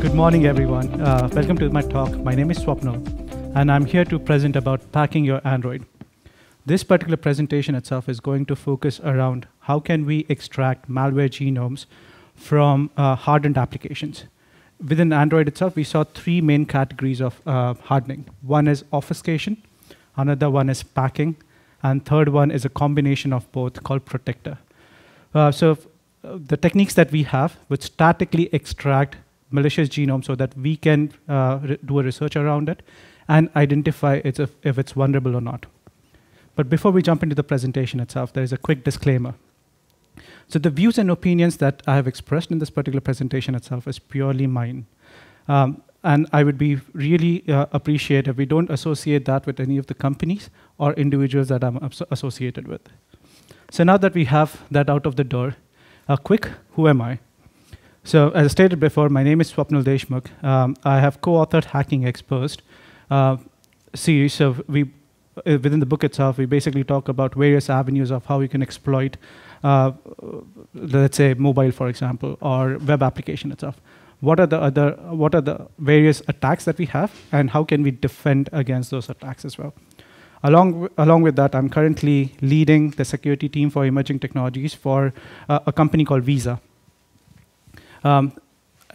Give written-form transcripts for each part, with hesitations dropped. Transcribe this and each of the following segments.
Good morning, everyone. Welcome to my talk. My name is Swapnil, and I'm here to present about packing your Android. This particular presentation itself is going to focus around how can we extract malware genomes from hardened applications. Within Android itself, we saw three main categories of hardening. One is obfuscation, another one is packing, and third one is a combination of both called protector. The techniques that we have would statically extract malicious genome so that we can do a research around it and identify if it's vulnerable or not. But before we jump into the presentation itself, there is a quick disclaimer. So the views and opinions that I have expressed in this particular presentation itself is purely mine. And I would be really appreciate if we don't associate that with any of the companies or individuals that I'm associated with. So now that we have that out of the door, a quick who am I? So as I stated before, my name is Swapnil Deshmukh. I have co-authored Hacking Exposed series. So within the book itself, we basically talk about various avenues of how we can exploit, let's say, mobile, for example, or web application itself. What are the various attacks that we have, and how can we defend against those attacks as well? Along with that, I'm currently leading the security team for emerging technologies for a company called Visa.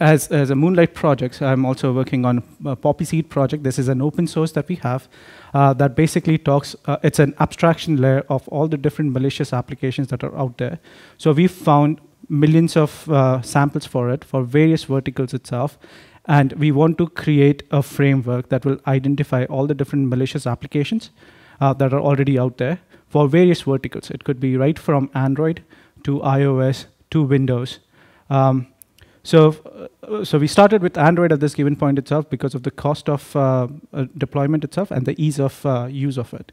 As a Moonlight project, I'm also working on a Poppyseed project. This is an open source that we have that basically talks, it's an abstraction layer of all the different malicious applications that are out there. So we've found millions of samples for it, for various verticals itself. And we want to create a framework that will identify all the different malicious applications that are already out there for various verticals. It could be right from Android to iOS to Windows. So we started with Android at this given point itself because of the cost of deployment itself and the ease of use of it.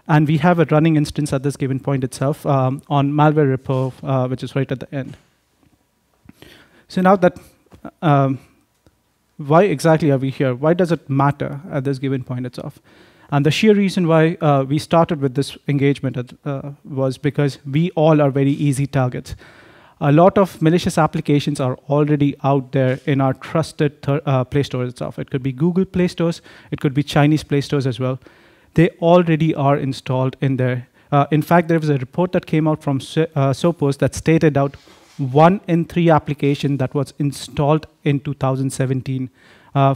And we have a running instance at this given point itself on malware repo, which is right at the end. So now that, why exactly are we here? Why does it matter at this given point itself? And the sheer reason why we started with this engagement was because we all are very easy targets. A lot of malicious applications are already out there in our trusted Play Store itself. It could be Google Play Stores. It could be Chinese Play Stores as well. They already are installed in there. In fact, there was a report that came out from Sophos that stated out 1 in 3 application that was installed in 2017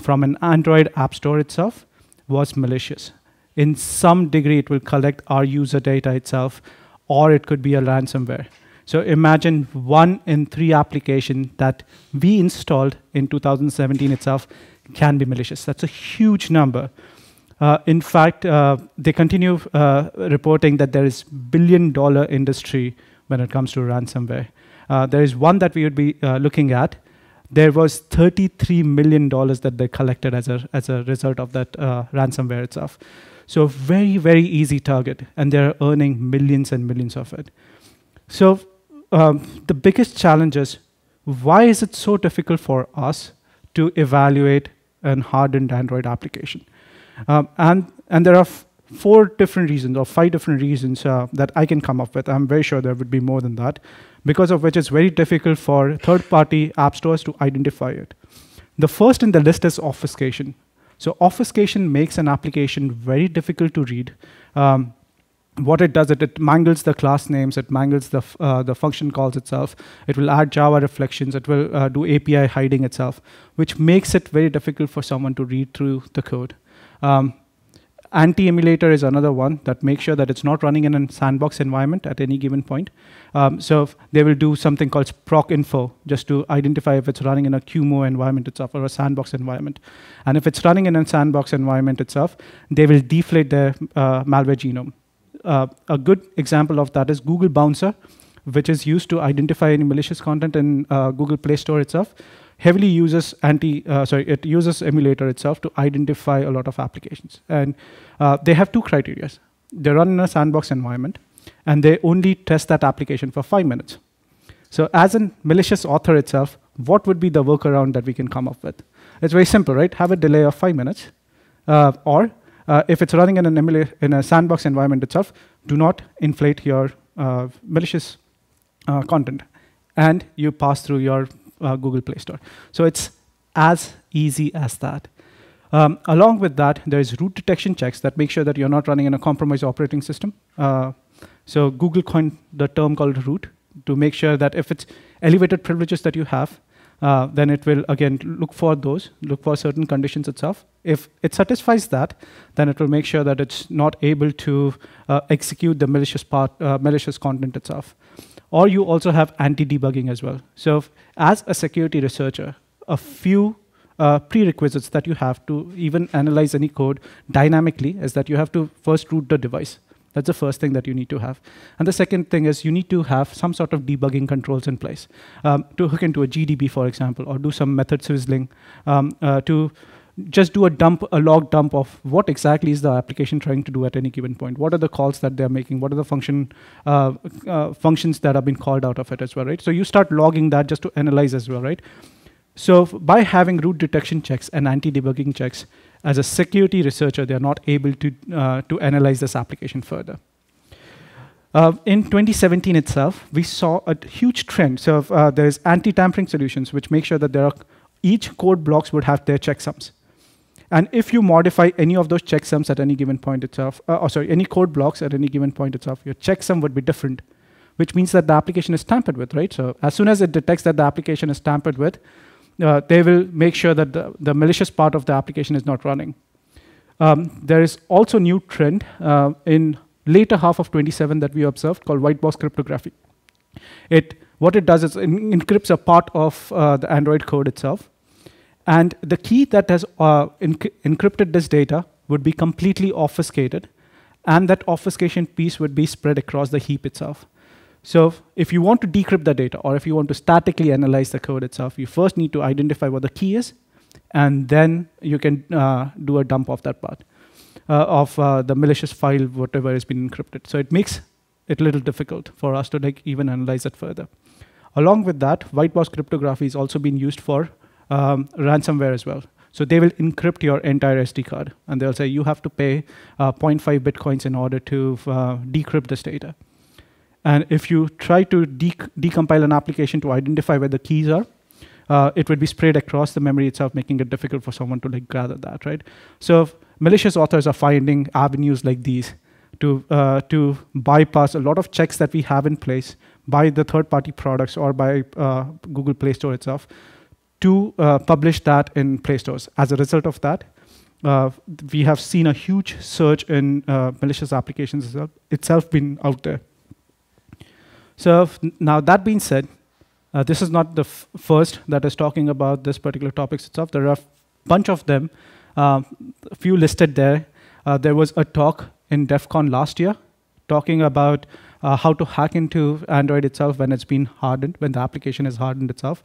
from an Android app store itself was malicious. In some degree, it will collect our user data itself, or it could be a ransomware. So imagine 1 in 3 applications that we installed in 2017 itself can be malicious. That's a huge number. In fact, they continue reporting that there is $1 billion industry when it comes to ransomware. There is one that we would be looking at. There was $33 million that they collected as a result of that ransomware itself. So very, very easy target, and they're earning millions and millions of it. So the biggest challenge is, why is it so difficult for us to evaluate an hardened Android application? And there are 4 different reasons or 5 different reasons that I can come up with. I'm very sure there would be more than that, because of which it's very difficult for third-party app stores to identify it. The first in the list is obfuscation. So obfuscation makes an application very difficult to read. What it does, it mangles the class names, it mangles the function calls itself, it will add Java reflections, it will do API hiding itself, which makes it very difficult for someone to read through the code. Anti-emulator is another one that makes sure that it's not running in a sandbox environment at any given point. So they will do something called proc info just to identify if it's running in a QMO environment itself or a sandbox environment. And if it's running in a sandbox environment itself, they will deflate their malware genome. A good example of that is Google Bouncer, which is used to identify any malicious content in Google Play Store itself. Heavily uses it uses emulator itself to identify a lot of applications. And they have 2 criteria. They run in a sandbox environment, and they only test that application for 5 minutes. So as a malicious author itself, what would be the workaround that we can come up with? It's very simple, right? Have a delay of 5 minutes, or if it's running in a sandbox environment itself, do not inflate your malicious content, and you pass through your Google Play Store. So it's as easy as that. Along with that, there's root detection checks that make sure that you're not running in a compromised operating system. So Google coined the term called root to make sure that if it's elevated privileges that you have, then it will, again, look for certain conditions itself. If it satisfies that, then it will make sure that it's not able to execute the malicious content itself. Or you also have anti-debugging as well. So as a security researcher, a few prerequisites that you have to even analyze any code dynamically is that you have to first root the device. That's the first thing that you need to have. And the second thing is you need to have some sort of debugging controls in place to hook into a GDB, for example, or do some method swizzling to just do a log dump of what exactly is the application trying to do at any given point. What are the calls that they're making? What are the functions that have been called out of it as well, right? So you start logging that just to analyze as well, right? So by having root detection checks and anti-debugging checks, as a security researcher, they're not able to analyze this application further. In 2017 itself, we saw a huge trend. So there's anti-tampering solutions, which make sure that each code blocks would have their checksums. And if you modify any of those checksums at any given point itself, any code blocks at any given point itself, your checksum would be different, which means that the application is tampered with, right? So as soon as it detects that the application is tampered with, they will make sure that the malicious part of the application is not running. There is also a new trend in later half of 27 that we observed called white box cryptography. What it does is it encrypts a part of the Android code itself. And the key that has encrypted this data would be completely obfuscated. And that obfuscation piece would be spread across the heap itself. So if you want to decrypt the data, or if you want to statically analyze the code itself, you first need to identify what the key is, and then you can do a dump of that part of the malicious file, whatever has been encrypted. So it makes it a little difficult for us to even analyze it further. Along with that, white box cryptography is also being used for ransomware as well. So they will encrypt your entire SD card, and they'll say you have to pay 0.5 bitcoins in order to decrypt this data. And if you try to decompile an application to identify where the keys are, it would be sprayed across the memory itself, making it difficult for someone to gather that, right? So malicious authors are finding avenues like these to bypass a lot of checks that we have in place by the third-party products or by Google Play Store itself to publish that in Play Stores. As a result of that, we have seen a huge surge in malicious applications itself being out there. So now that being said, this is not the first that is talking about this particular topics itself. There are a bunch of them, a few listed there. There was a talk in DEF CON last year talking about how to hack into Android itself when it's been hardened, when the application is hardened itself.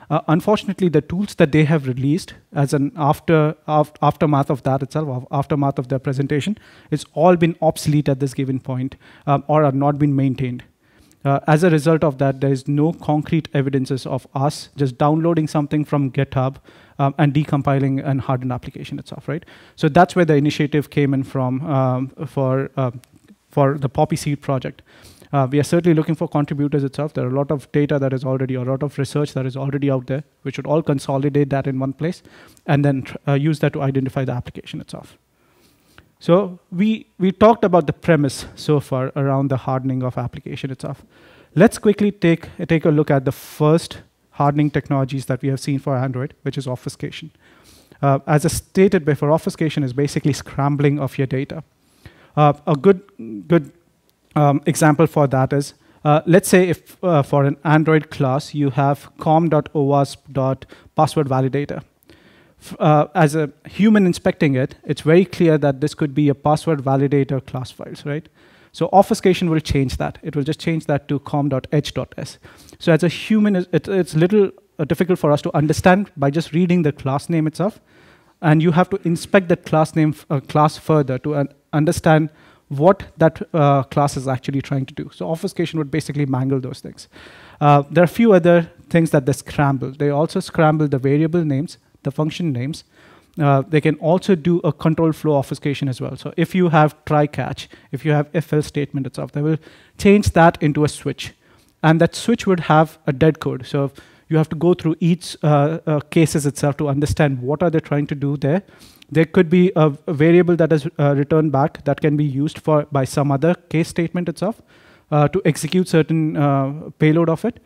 Unfortunately, the tools that they have released as an aftermath of that itself, aftermath of their presentation, it's all been obsolete at this given point or are not been maintained. As a result of that, there is no concrete evidences of us just downloading something from GitHub and decompiling and hardened application itself, right? So that's where the initiative came in from for the Poppyseed project. We are certainly looking for contributors itself. There are a lot of data that is already, a lot of research that is already out there. We should all consolidate that in one place and then use that to identify the application itself. So we talked about the premise so far around the hardening of application itself. Let's quickly take a look at the first hardening technologies that we have seen for Android, which is obfuscation. As I stated before, obfuscation is basically scrambling of your data. A good example for that is, let's say if for an Android class, you have com.owasp.password validator. As a human inspecting it, it's very clear that this could be a password validator class files, right? So obfuscation will change that. It will just change that to com.h.s. So as a human, it's a little difficult for us to understand by just reading the class name itself. And you have to inspect that class name class further to understand what that class is actually trying to do. So obfuscation would basically mangle those things. There are a few other things that they scramble. They also scramble the variable names, the function names. They can also do a control flow obfuscation as well. So if you have try catch, if you have if-else statement itself, they will change that into a switch. And that switch would have a dead code. So You have to go through each cases itself to understand what are they trying to do there. There could be a variable that is returned back that can be used by some other case statement itself to execute certain payload of it.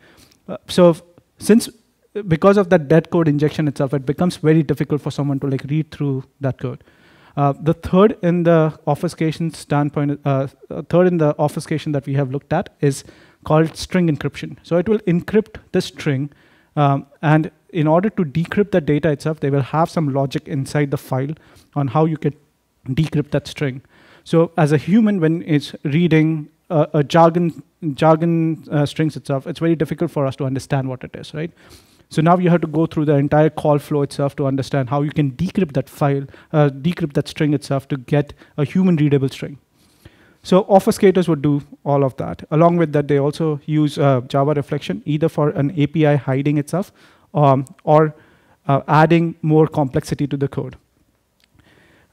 Because of that dead code injection itself, it becomes very difficult for someone to like read through that code. The third in the obfuscation standpoint, third in the obfuscation that we have looked at is called string encryption. So it will encrypt the string, and in order to decrypt the data itself, they will have some logic inside the file on how you can decrypt that string. So as a human, when it's reading a jargon strings itself, it's very difficult for us to understand what it is, right? So now you have to go through the entire call flow itself to understand how you can decrypt that file, decrypt that string itself to get a human readable string. So obfuscators would do all of that. Along with that, they also use Java reflection, either for an API hiding itself or adding more complexity to the code.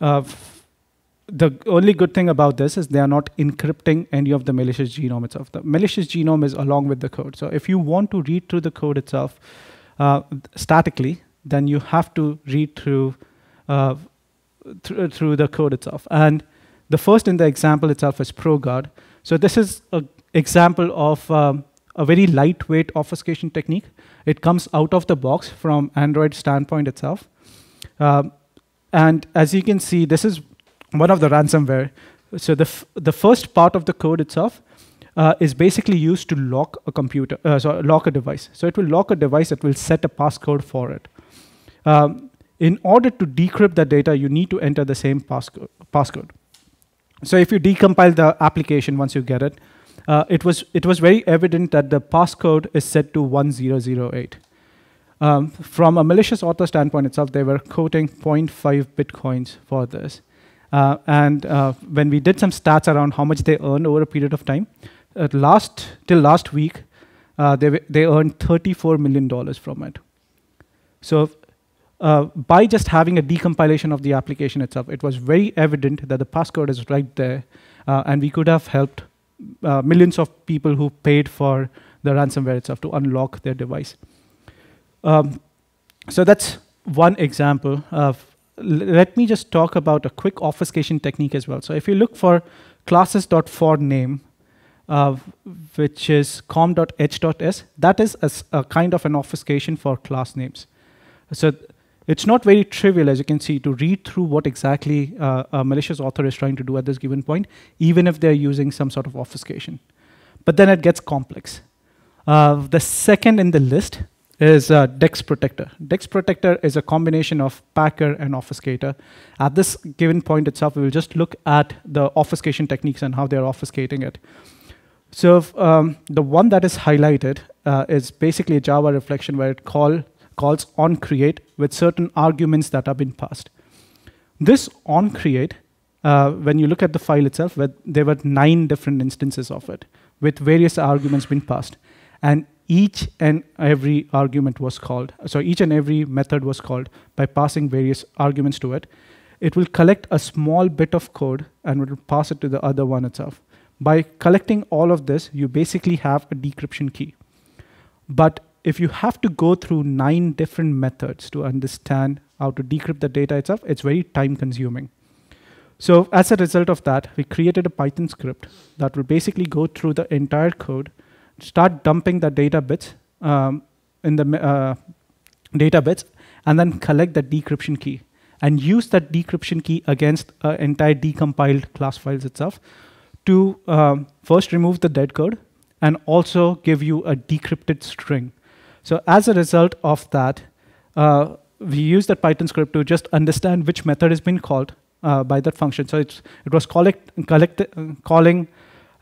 The only good thing about this is they are not encrypting any of the malicious genome itself. The malicious genome is along with the code. So if you want to read through the code itself statically, then you have to read through through the code itself. And the first in the example itself is ProGuard. So this is an example of a very lightweight obfuscation technique. It comes out of the box from Android standpoint itself. And as you can see, this is one of the ransomware. So the first part of the code itself is basically used to lock a computer, lock a device. So it will lock a device, it will set a passcode for it. In order to decrypt the data, you need to enter the same passcode. So if you decompile the application once you get it, it was very evident that the passcode is set to 1008. From a malicious author standpoint itself, they were quoting 0.5 Bitcoins for this. And when we did some stats around how much they earned over a period of time, till last week, they earned $34 million from it. So by just having a decompilation of the application itself, it was very evident that the passcode is right there, and we could have helped millions of people who paid for the ransomware itself to unlock their device. So that's one example. Let me just talk about a quick obfuscation technique as well. So if you look for classes.forName, which is com.h.s, that is a kind of an obfuscation for class names. So it's not very trivial, as you can see, to read through what exactly a malicious author is trying to do at this given point, even if they're using some sort of obfuscation. But then it gets complex. The second in the list is Dex Protector. Dex Protector is a combination of packer and obfuscator. At this given point itself, we will just look at the obfuscation techniques and how they're obfuscating it. So the one that is highlighted is basically a Java reflection where it calls onCreate with certain arguments that have been passed. This onCreate, when you look at the file itself, there were 9 different instances of it with various arguments being passed. And each and every argument was called, so each and every method was called by passing various arguments to it. It will collect a small bit of code and it will pass it to the other one itself. By collecting all of this, you basically have a decryption key. But if you have to go through 9 different methods to understand how to decrypt the data itself, it's very time consuming. So as a result of that, we created a Python script that will basically go through the entire code, start dumping the data bits in the data bits, and then collect the decryption key and use that decryption key against entire decompiled class files itself to first remove the dead code and also give you a decrypted string. So as a result of that, we use that Python script to just understand which method has been called by that function. So it was calling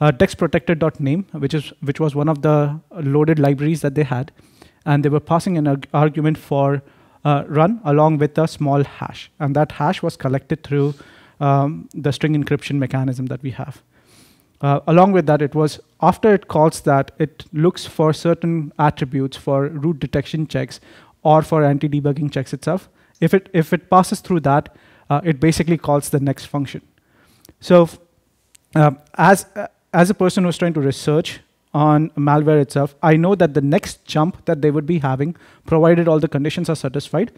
dexprotected.name, which was one of the loaded libraries that they had, and they were passing an argument for run along with a small hash, and that hash was collected through the string encryption mechanism that we have. Along with that, it was after it calls that, it looks for certain attributes for root detection checks or for anti-debugging checks itself. If it passes through that, it basically calls the next function. So as a person who's trying to research on malware itself, I know that the next jump that they would be having, provided all the conditions are satisfied,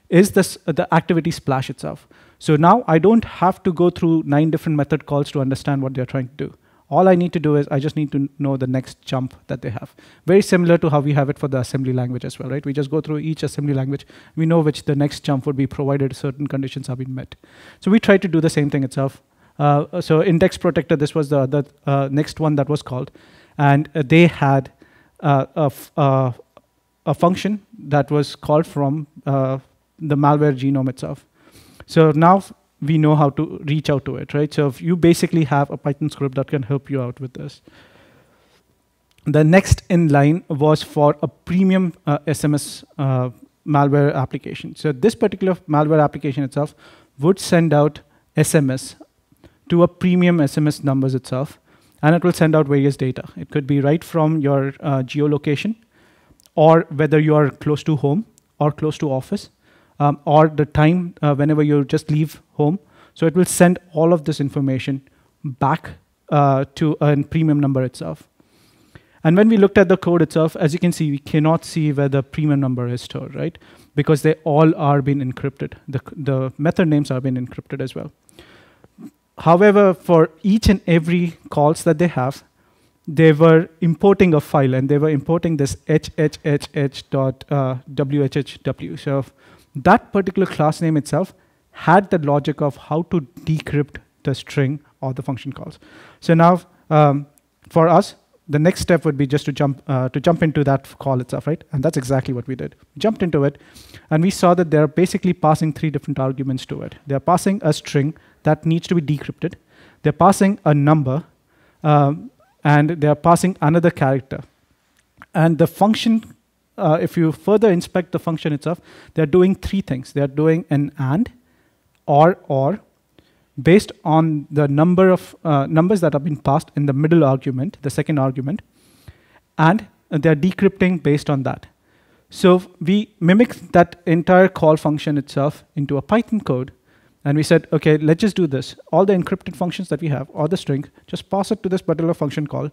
is the activity splash itself. So now I don't have to go through 9 different method calls to understand what they're trying to do. All I need to do is I just need to know the next jump that they have. Very similar to how we have it for the assembly language as well, right? We just go through each assembly language. We know which the next jump would be provided certain conditions have been met. So we try to do the same thing itself. So index protector, this was the next one that was called. And they had a function that was called from the malware genome itself. So now we know how to reach out to it, right? So if you basically have a Python script that can help you out with this. The next in line was for a premium SMS malware application. So this particular malware application itself would send out SMS to a premium SMS numbers itself, and it will send out various data. It could be right from your geolocation, or whether you are close to home or close to office, or the time whenever you just leave home. So it will send all of this information back to a premium number itself. And when we looked at the code itself, as you can see, we cannot see where the premium number is stored, right? Because they all are being encrypted. The method names are being encrypted as well. However, for each and every calls that they have, they were importing a file, and they were importing this hhhh.whhw. So that particular class name itself had the logic of how to decrypt the string or the function calls. So now, for us, the next step would be just to jump into that call itself, right? And that's exactly what we did. We jumped into it, and we saw that they're basically passing 3 different arguments to it. They're passing a string that needs to be decrypted. They're passing a number, and they're passing another character. And the function, if you further inspect the function itself, they're doing 3 things. They're doing an AND, or, based on the number of numbers that have been passed in the middle argument, the second argument, and they're decrypting based on that. So we mimicked that entire call function itself into a Python code, and we said, okay, let's just do this. All the encrypted functions that we have, or the string, just pass it to this particular function call.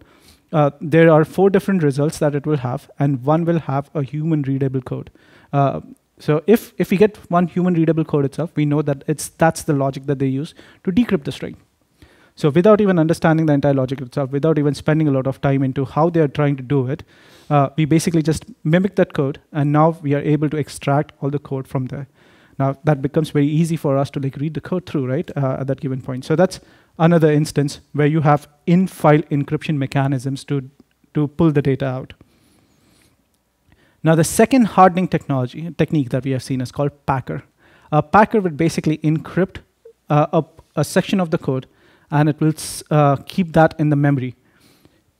There are 4 different results that it will have, and one will have a human readable code. So if we get one human readable code itself, we know that that's the logic that they use to decrypt the string. So without even understanding the entire logic itself, without even spending a lot of time into how they're trying to do it, we basically just mimic that code, and now we are able to extract all the code from there. Now that becomes very easy for us to read the code through, right, at that given point. So that's another instance where you have in-file encryption mechanisms to pull the data out. Now, the second hardening technique that we have seen is called Packer. Packer would basically encrypt a section of the code, and it will keep that in the memory.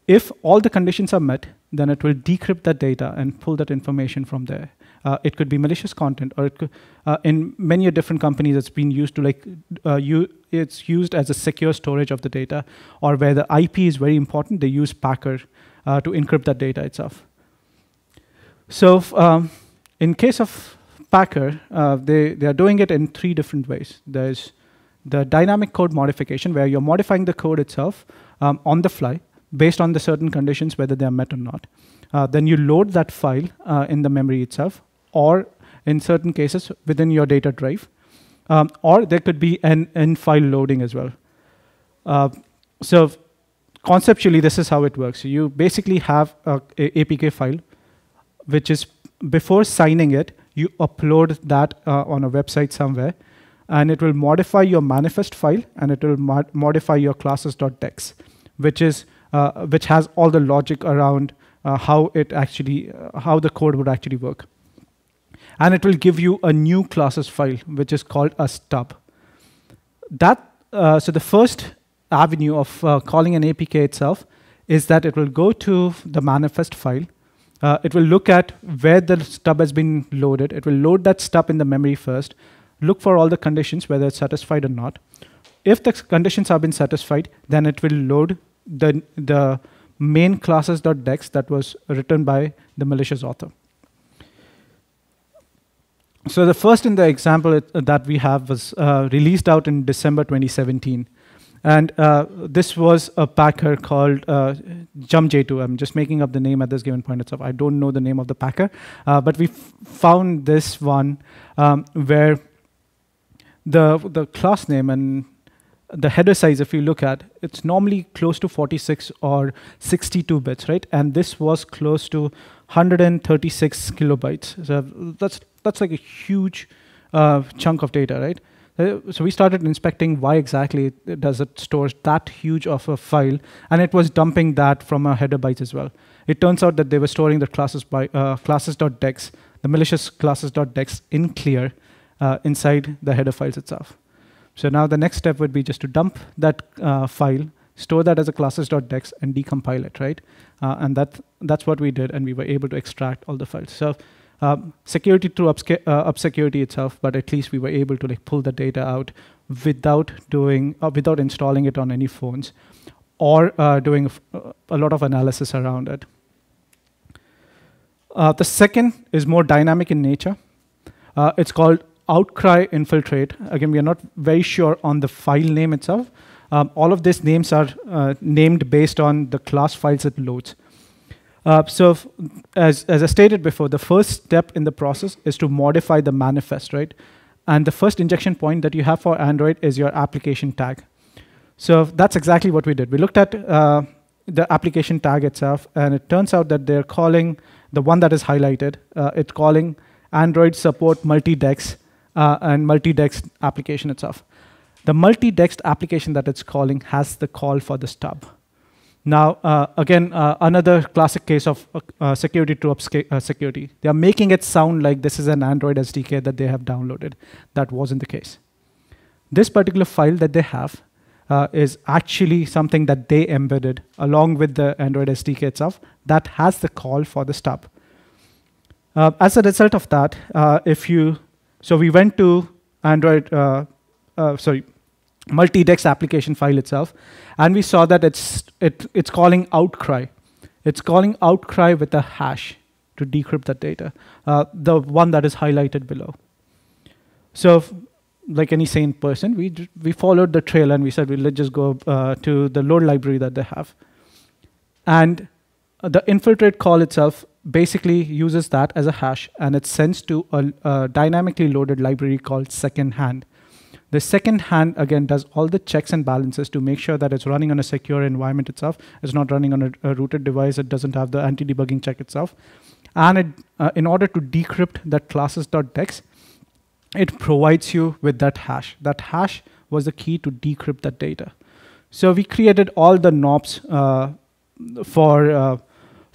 If all the conditions are met, then it will decrypt that data and pull that information from there. It could be malicious content, or it could, in many different companies, it's been used to it's used as a secure storage of the data, or where the IP is very important, they use Packer to encrypt that data itself. So in case of Packer, they are doing it in 3 different ways. There's the dynamic code modification, where you're modifying the code itself on the fly based on the certain conditions, whether they are met or not. Then you load that file in the memory itself, or in certain cases within your data drive, or there could be an in-file loading as well. So conceptually, this is how it works. So you basically have a APK file, which is, before signing it, you upload that on a website somewhere, and it will modify your manifest file, and it will modify your classes.dex, which has all the logic around how the code would actually work. And it will give you a new classes file, which is called a stub. So the first avenue of calling an APK itself is that it will go to the manifest file. It will look at where the stub has been loaded. It will load that stub in the memory first, look for all the conditions, whether it's satisfied or not. If the conditions have been satisfied, then it will load the main classes.dex that was written by the malicious author. So the first in the example that we have was released out in December 2017. And this was a Packer called jump-j2. I'm just making up the name at this given point itself. I don't know the name of the packer, but we found this one where the class name and the header size, if you look at, it's normally close to 46 or 62 bits, right? And this was close to 136 kilobytes. So that's like a huge chunk of data, right? So we started inspecting why exactly does it store that huge of a file, and it was dumping that from a header bytes as well. It turns out that they were storing the classes by classes.dex, the malicious classes.dex in clear inside the header files itself. So now the next step would be just to dump that file, store that as a classes.dex, and decompile it, right? And that's what we did, and we were able to extract all the files. So security through up security itself, but at least we were able to like pull the data out without installing it on any phones or doing a lot of analysis around it. The second is more dynamic in nature. It's called Outcry Infiltrate. Again, we are not very sure on the file name itself. All of these names are named based on the class files it loads. So as I stated before, the first step in the process is to modify the manifest, right? And the first injection point that you have for Android is your application tag. So that's exactly what we did. We looked at the application tag itself, and it turns out that they're calling the one that is highlighted, it's calling Android support multi-dex and multi-dex application itself. The multi-dex application that it's calling has the call for the stub. Now, again, another classic case of security to security. They are making it sound like this is an Android SDK that they have downloaded. That wasn't the case. This particular file that they have is actually something that they embedded along with the Android SDK itself that has the call for the stub. As a result of that, so we went to Android, multi-dex application file itself, and we saw that it's calling outcry. It's calling outcry with a hash to decrypt that data, the one that is highlighted below. So like any sane person, we followed the trail and we said, well, let's just go to the load library that they have. And the infiltrate call itself basically uses that as a hash, and it sends to a dynamically loaded library called secondhand. The second hand, again, does all the checks and balances to make sure that it's running on a secure environment itself. It's not running on a rooted device. It doesn't have the anti-debugging check itself. And in order to decrypt that classes.dex, it provides you with that hash. That hash was the key to decrypt that data. So we created all the knobs for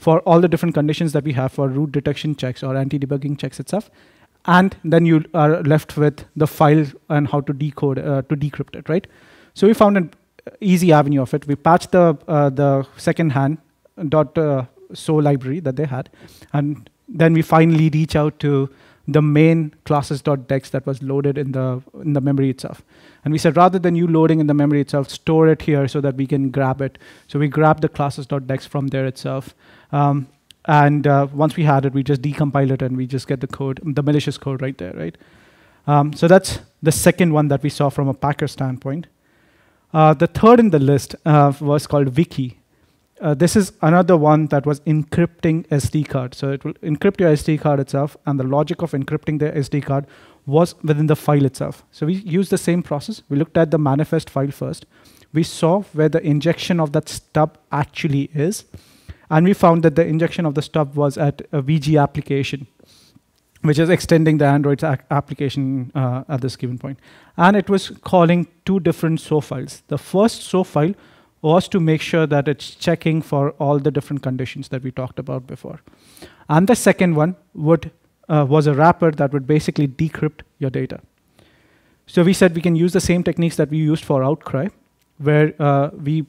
all the different conditions that we have for root detection checks or anti-debugging checks itself. And then you are left with the file and how to decode, to decrypt it, right? So we found an easy avenue of it. We patched the secondhand .so library that they had, and then we finally reach out to the main classes.dex that was loaded in the memory itself. And we said, rather than you loading in the memory itself, store it here so that we can grab it. So we grabbed the classes.dex from there itself. And once we had it, we just decompile it and we just get the code, the malicious code right there, right? So that's the second one that we saw from a packer standpoint. The third in the list was called Wiki. This is another one that was encrypting SD card. So it will encrypt your SD card itself, and the logic of encrypting the SD card was within the file itself. So we used the same process. We looked at the manifest file first. We saw where the injection of that stub actually is. And we found that the injection of the stub was at a VG application, which is extending the Android's application at this given point. And it was calling two different SO files. The first SO file was to make sure that it's checking for all the different conditions that we talked about before. And the second one was a wrapper that would basically decrypt your data. So we said we can use the same techniques that we used for outcry, where we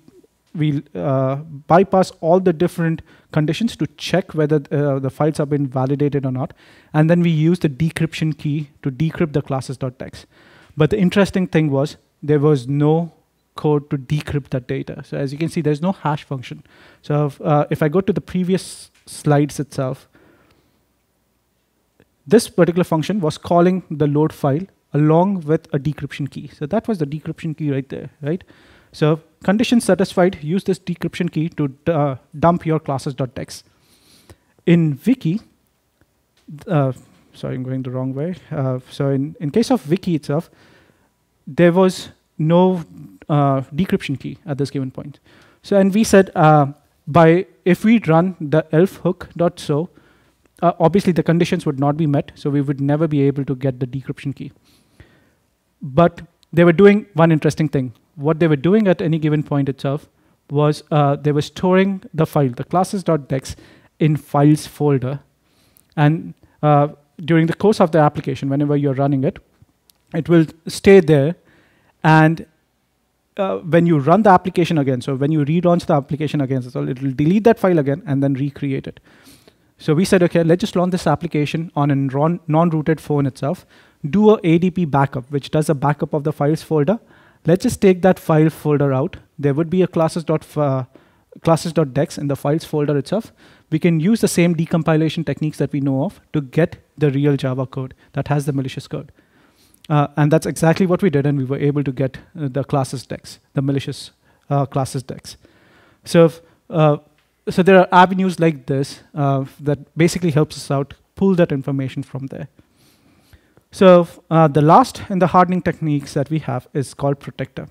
bypass all the different conditions to check whether the files have been validated or not. And then we use the decryption key to decrypt the classes.dex. But the interesting thing was there was no code to decrypt that data. So as you can see, there's no hash function. So if I go to the previous slides itself, this particular function was calling the load file along with a decryption key. So that was the decryption key right there, right? So condition satisfied, use this decryption key to dump your classes.dex. In Wiki, sorry, I'm going the wrong way. So in case of Wiki itself, there was no decryption key at this given point. So and we said if we run the elf hook.so, obviously the conditions would not be met, so we would never be able to get the decryption key. But they were doing one interesting thing. What they were doing at any given point itself was they were storing the file, the classes.dex, in files folder. And during the course of the application, whenever you're running it, it will stay there. And when you run the application again, so when you relaunch the application again, so it will delete that file again and then recreate it. So we said, OK, let's just launch this application on a non-rooted phone itself, do a ADP backup, which does a backup of the files folder. Let's just take that file folder out. There would be a classes.dex in the files folder itself. We can use the same decompilation techniques that we know of to get the real Java code that has the malicious code. And that's exactly what we did, and we were able to get the classes.dex, the malicious classes.dex. So there are avenues like this that basically helps us out, pull that information from there. So the last in the hardening techniques that we have is called protector.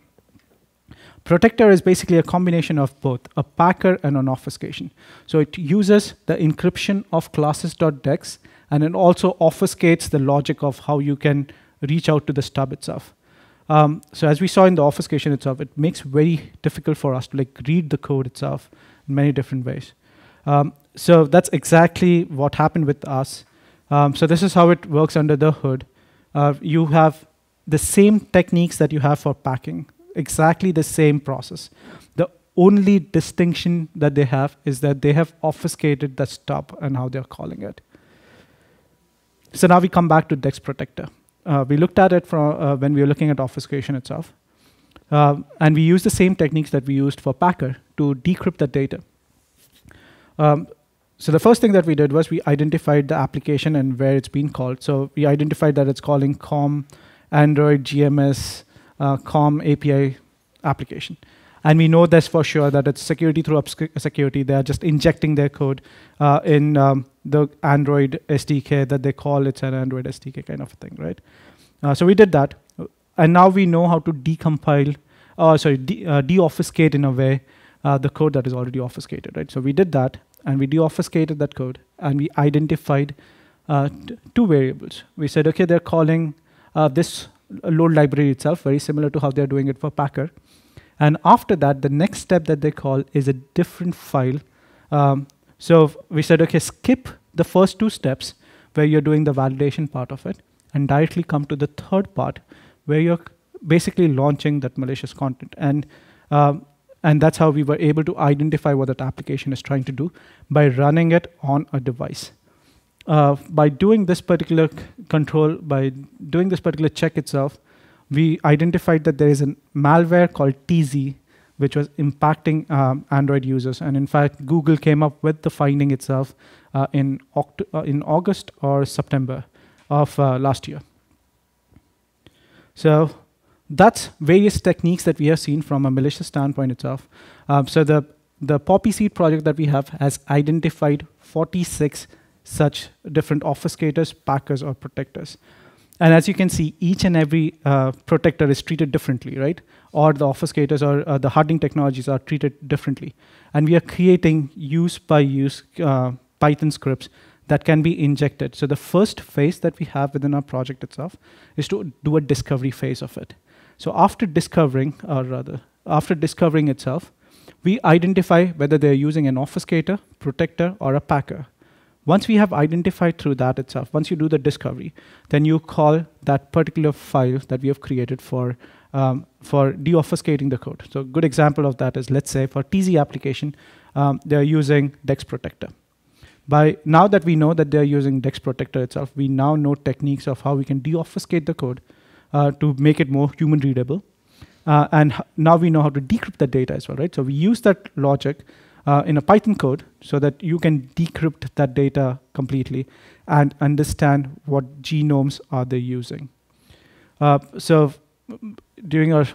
Protector is basically a combination of both a packer and an obfuscation. So it uses the encryption of classes.dex, and it also obfuscates the logic of how you can reach out to the stub itself. So as we saw in the obfuscation itself, it makes very difficult for us to read the code itself in many different ways. So that's exactly what happened with us. So this is how it works under the hood. You have the same techniques that you have for packing, exactly the same process. The only distinction that they have is that they have obfuscated the stub and how they're calling it. So now we come back to Dex Protector. We looked at it from when we were looking at obfuscation itself. And we used the same techniques that we used for Packer to decrypt the data. So the first thing that we did was we identified the application and where it's been called. So we identified that it's calling COM, Android, GMS, COM API application. And we know this for sure that it's security through security. They're just injecting their code in the Android SDK that they call it's an Android SDK kind of a thing, right? So we did that. And now we know how to decompile, de-obfuscate in a way the code that is already obfuscated, right? So we did that, and we de-obfuscated that code, and we identified two variables. We said, OK, they're calling this load library itself, very similar to how they're doing it for Packer. And after that, the next step that they call is a different file. So we said, OK, skip the first two steps where you're doing the validation part of it, and directly come to the third part where you're basically launching that malicious content. And that's how we were able to identify what that application is trying to do by running it on a device. By doing this particular control, by doing this particular check itself, we identified that there is a malware called TZ, which was impacting Android users. And in fact, Google came up with the finding itself in August or September of last year. So that's various techniques that we have seen from a malicious standpoint itself. So the Poppyseed project that we have has identified 46 such different obfuscators, packers, or protectors. And as you can see, each and every protector is treated differently, right? Or the obfuscators or the hardening technologies are treated differently. And we are creating use-by-use Python scripts that can be injected. So the first phase that we have within our project itself is to do a discovery phase of it. So after discovering, or rather, after discovering itself, we identify whether they're using an obfuscator, protector, or a packer. Once we have identified through that itself, once you do the discovery, then you call that particular file that we have created for deobfuscating the code. So a good example of that is, let's say for TZ application, they're using Dex Protector. Now that we know that they're using Dex Protector itself, we now know techniques of how we can deobfuscate the code to make it more human readable. And now we know how to decrypt the data as well, right? So we use that logic in a Python code so that you can decrypt that data completely and understand what genomes are they using. So during our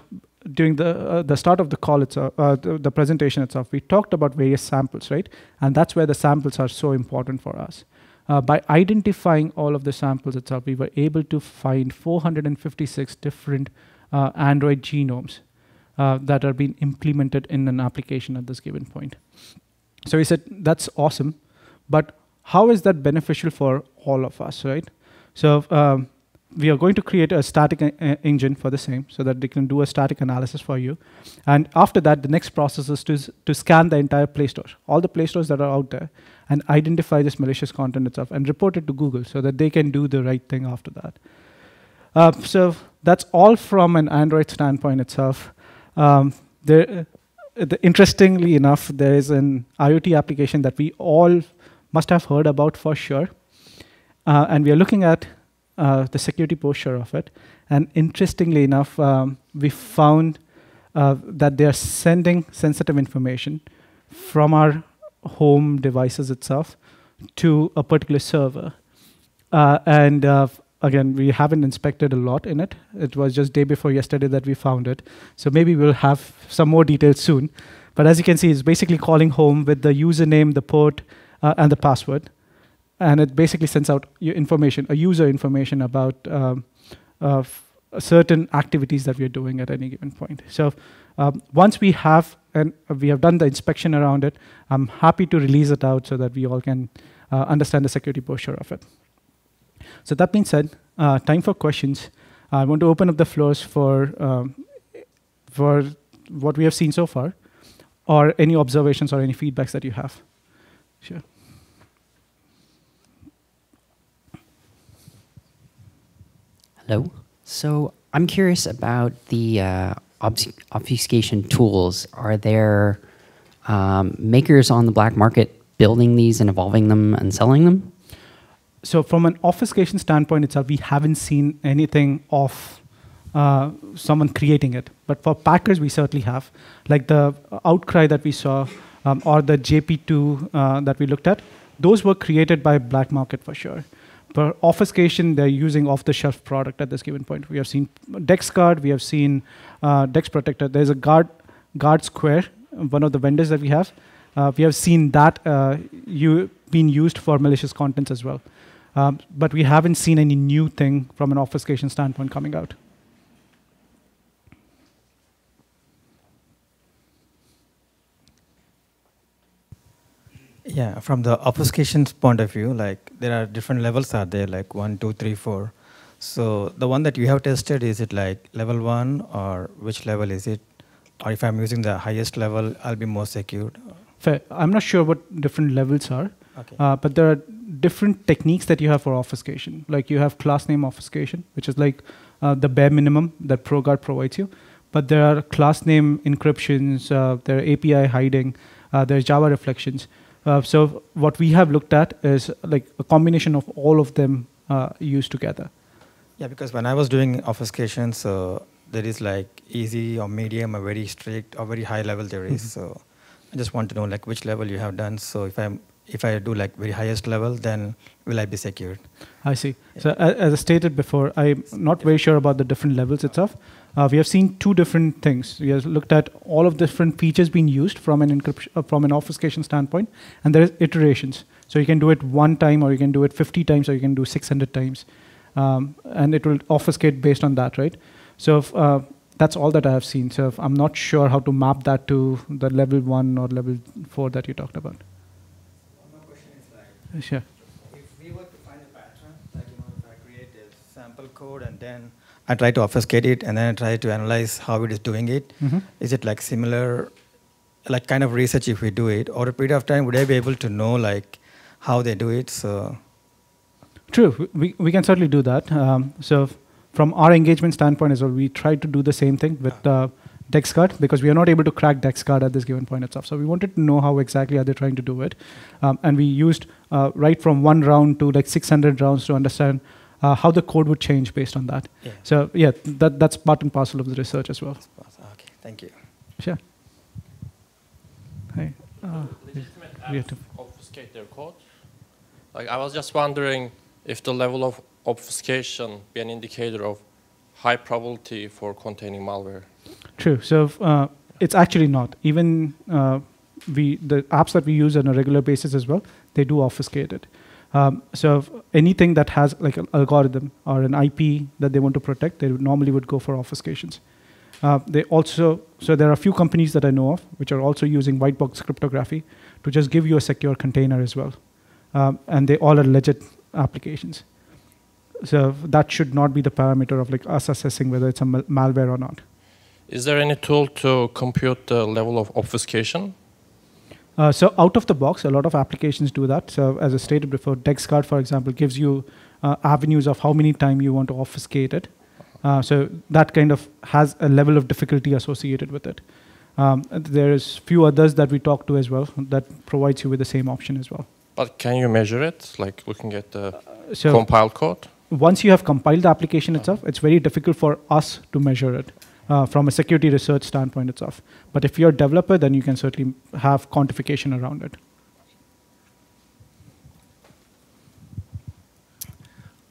during the start of the call itself, the presentation itself, we talked about various samples, right? And that's where the samples are so important for us. By identifying all of the samples itself, we were able to find 456 different Android genomes that are being implemented in an application at this given point. So we said, that's awesome, but how is that beneficial for all of us, right? So we are going to create a static engine for the same so that they can do a static analysis for you. And after that, the next process is to scan the entire Play Store, all the Play Stores that are out there, and identify this malicious content itself and report it to Google so that they can do the right thing after that. So that's all from an Android standpoint itself. Interestingly enough, there is an IoT application that we all must have heard about for sure. And we are looking at the security posture of it. And interestingly enough, we found that they are sending sensitive information from our home devices itself to a particular server. Again, we haven't inspected a lot in it. It was just day before yesterday that we found it. So maybe we'll have some more details soon. But as you can see, it's basically calling home with the username, the port, and the password. And it basically sends out your information, a user information about certain activities that we are doing at any given point. So once we have done the inspection around it, I'm happy to release it out so that we all can understand the security posture of it. So that being said, time for questions. I want to open up the floors for what we have seen so far, or any observations or any feedbacks that you have. Sure. Hello. So I'm curious about the obfuscation tools. Are there makers on the black market building these and evolving them and selling them? So from an obfuscation standpoint itself, we haven't seen anything of someone creating it. But for packers, we certainly have. Like the Outcry that we saw, or the JP2 that we looked at, those were created by black market for sure. For obfuscation, they're using off-the-shelf product at this given point. We have seen DexGuard, we have seen Dex Protector. There's a Guard Square, one of the vendors that we have. We have seen that being used for malicious contents as well. But we haven't seen any new thing from an obfuscation standpoint coming out. Yeah, from the obfuscation point of view, like there are different levels are there, like 1, 2, 3, 4. So the one that you have tested, is it like level 1, or which level is it? Or if I'm using the highest level, I'll be more secured. Fair. I'm not sure what different levels are, okay. But there are different techniques that you have for obfuscation. Like you have class name obfuscation, which is like the bare minimum that ProGuard provides you. But there are class name encryptions, there are API hiding, there's Java reflections. So what we have looked at is like a combination of all of them used together. Yeah, because when I was doing obfuscation, so there is like easy or medium or very strict or very high level there is. So I just want to know like which level you have done. So if I do like very highest level, then will I be secured? I see. Yeah. So as I stated before, I'm not very sure about the different levels itself. We have seen two different things. We have looked at all of the different features being used from an encryption, from an obfuscation standpoint, and there is iterations. So you can do it 1 time, or you can do it 50 times, or you can do 600 times, and it will obfuscate based on that, right? So that's all that I have seen. So I'm not sure how to map that to the level 1 or level 4 that you talked about. One more question is like, sure. If we were to find a pattern, like if I create a sample code and then I try to obfuscate it and then I try to analyze how it is doing it, is it like similar, like kind of research if we do it, over a period of time, would I be able to know like how they do it? So true, we can certainly do that. So from our engagement standpoint as well, we try to do the same thing with DexGuard, because we are not able to crack DexGuard at this given point itself. So we wanted to know how exactly are they trying to do it. And we used right from 1 round to like 600 rounds to understand how the code would change based on that. Yeah. So yeah, that's part and parcel of the research as well. Okay, thank you. Sure. Hi. Legitimate apps obfuscate their code. Like I was just wondering if the level of obfuscation be an indicator of high probability for containing malware. True. So it's actually not. Even the apps that we use on a regular basis as well, they do obfuscate it. So anything that has like an algorithm or an IP that they want to protect, they normally would go for obfuscations. They also, so there are a few companies that I know of which are also using white box cryptography to just give you a secure container as well. And they all are legit applications. So that should not be the parameter of like us assessing whether it's a malware or not. Is there any tool to compute the level of obfuscation? So out of the box, a lot of applications do that. So as I stated before, DexCard, for example, gives you avenues of how many times you want to obfuscate it. So that kind of has a level of difficulty associated with it. There's few others that we talk to as well that provides you with the same option as well. But can you measure it, like looking at the compiled code? Once you have compiled the application itself, it's very difficult for us to measure it from a security research standpoint itself. But if you're a developer, then you can certainly have quantification around it.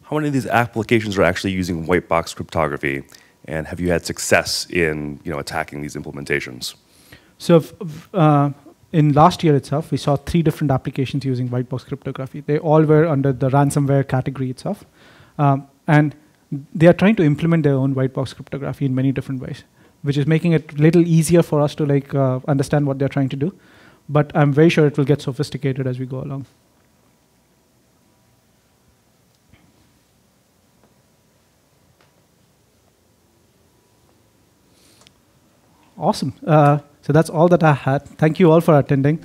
How many of these applications are actually using white box cryptography, and have you had success in attacking these implementations? So in last year itself, we saw 3 different applications using white box cryptography. They all were under the ransomware category itself. And they are trying to implement their own white box cryptography in many different ways, which is making it a little easier for us to like understand what they're trying to do. But I'm very sure it will get sophisticated as we go along. Awesome. So that's all that I had. Thank you all for attending.